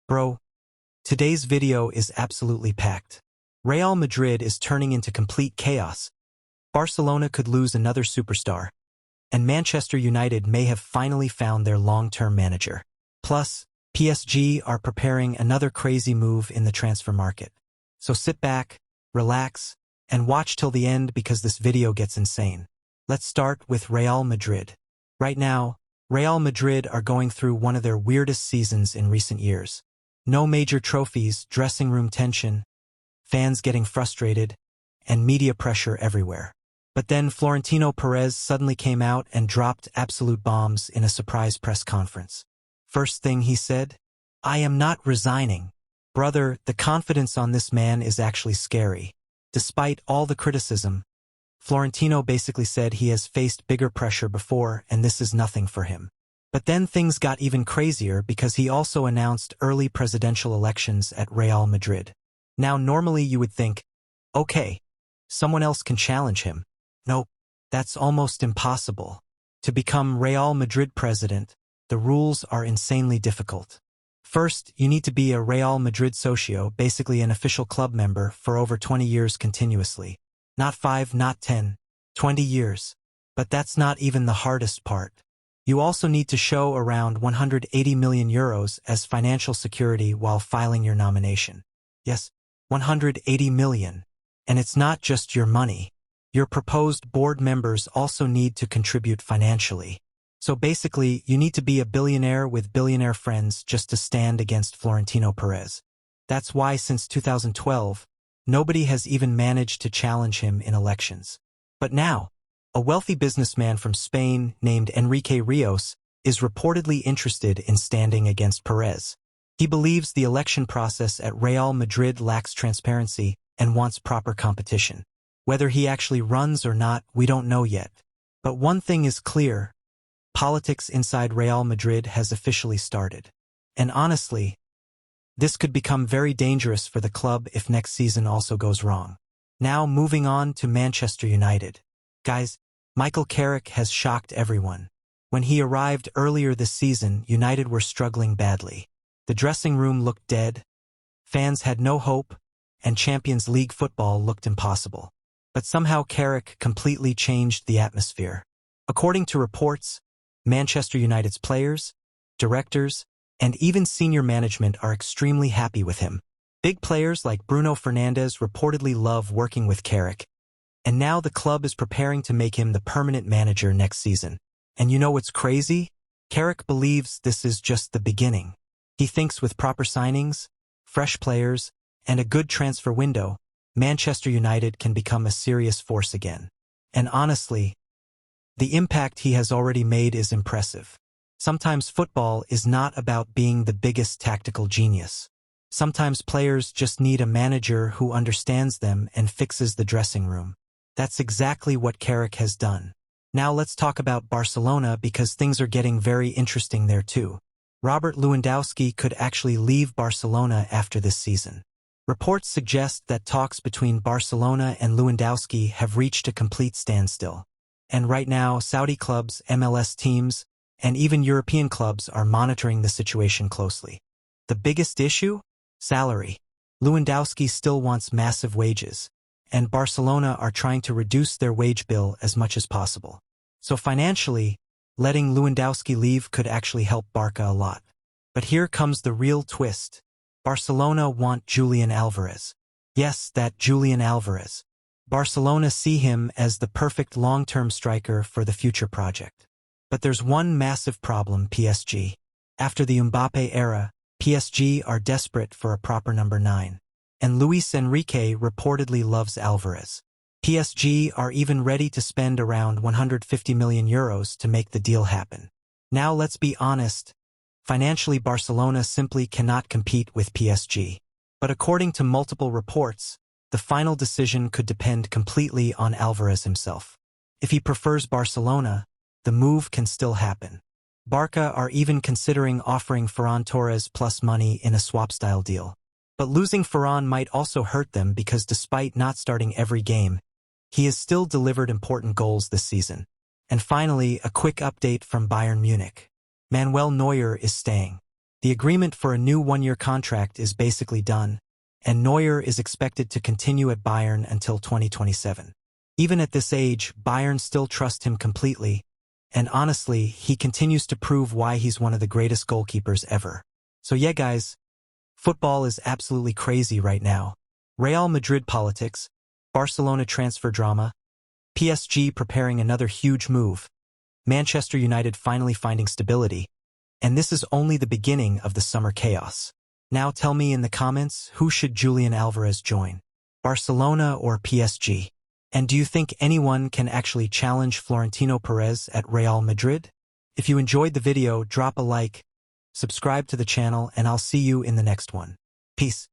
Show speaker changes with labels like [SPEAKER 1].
[SPEAKER 1] Bro, today's video is absolutely packed. Real Madrid is turning into complete chaos. Barcelona could lose another superstar. And Manchester United may have finally found their long-term manager. Plus, PSG are preparing another crazy move in the transfer market. So sit back, relax, and watch till the end because this video gets insane. Let's start with Real Madrid. Right now, Real Madrid are going through one of their weirdest seasons in recent years. No major trophies, dressing room tension, fans getting frustrated, and media pressure everywhere. But then Florentino Perez suddenly came out and dropped absolute bombs in a surprise press conference. First thing he said, "I am not resigning." Brother, the confidence on this man is actually scary. Despite all the criticism, Florentino basically said he has faced bigger pressure before and this is nothing for him. But then things got even crazier because he also announced early presidential elections at Real Madrid. Now normally you would think, okay, someone else can challenge him. Nope, that's almost impossible. To become Real Madrid president, the rules are insanely difficult. First, you need to be a Real Madrid socio, basically an official club member, for over 20 years continuously. Not 5, not 10, 20 years. But that's not even the hardest part. You also need to show around 180 million euros as financial security while filing your nomination. Yes, 180 million. And it's not just your money. Your proposed board members also need to contribute financially. So basically, you need to be a billionaire with billionaire friends just to stand against Florentino Perez. That's why since 2012, nobody has even managed to challenge him in elections. But now, a wealthy businessman from Spain named Enrique Rios is reportedly interested in standing against Perez. He believes the election process at Real Madrid lacks transparency and wants proper competition. Whether he actually runs or not, we don't know yet. But one thing is clear. Politics inside Real Madrid has officially started. And honestly, this could become very dangerous for the club if next season also goes wrong. Now moving on to Manchester United. Guys, Michael Carrick has shocked everyone. When he arrived earlier this season, United were struggling badly. The dressing room looked dead, fans had no hope, and Champions League football looked impossible. But somehow Carrick completely changed the atmosphere. According to reports, Manchester United's players, directors, and even senior management are extremely happy with him. Big players like Bruno Fernandes reportedly love working with Carrick, and now the club is preparing to make him the permanent manager next season. And you know what's crazy? Carrick believes this is just the beginning. He thinks with proper signings, fresh players, and a good transfer window, Manchester United can become a serious force again. And honestly, the impact he has already made is impressive. Sometimes football is not about being the biggest tactical genius. Sometimes players just need a manager who understands them and fixes the dressing room. That's exactly what Carrick has done. Now let's talk about Barcelona because things are getting very interesting there too. Robert Lewandowski could actually leave Barcelona after this season. Reports suggest that talks between Barcelona and Lewandowski have reached a complete standstill. And right now, Saudi clubs, MLS teams, and even European clubs are monitoring the situation closely. The biggest issue? Salary. Lewandowski still wants massive wages, and Barcelona are trying to reduce their wage bill as much as possible. So financially, letting Lewandowski leave could actually help Barca a lot. But here comes the real twist. Barcelona want Julián Álvarez. Yes, that Julián Álvarez. Barcelona see him as the perfect long-term striker for the future project. But there's one massive problem, PSG. After the Mbappé era, PSG are desperate for a proper number 9. And Luis Enrique reportedly loves Alvarez. PSG are even ready to spend around 150 million euros to make the deal happen. Now let's be honest. Financially, Barcelona simply cannot compete with PSG. But according to multiple reports, the final decision could depend completely on Alvarez himself. If he prefers Barcelona, the move can still happen. Barca are even considering offering Ferran Torres plus money in a swap-style deal. But losing Ferran might also hurt them because despite not starting every game, he has still delivered important goals this season. And finally, a quick update from Bayern Munich. Manuel Neuer is staying. The agreement for a new one-year contract is basically done, and Neuer is expected to continue at Bayern until 2027. Even at this age, Bayern still trust him completely, and honestly, he continues to prove why he's one of the greatest goalkeepers ever. So yeah, guys, football is absolutely crazy right now. Real Madrid politics, Barcelona transfer drama, PSG preparing another huge move, Manchester United finally finding stability, and this is only the beginning of the summer chaos. Now tell me in the comments, who should Julian Alvarez join? Barcelona or PSG? And do you think anyone can actually challenge Florentino Perez at Real Madrid? If you enjoyed the video, drop a like, subscribe to the channel, and I'll see you in the next one. Peace.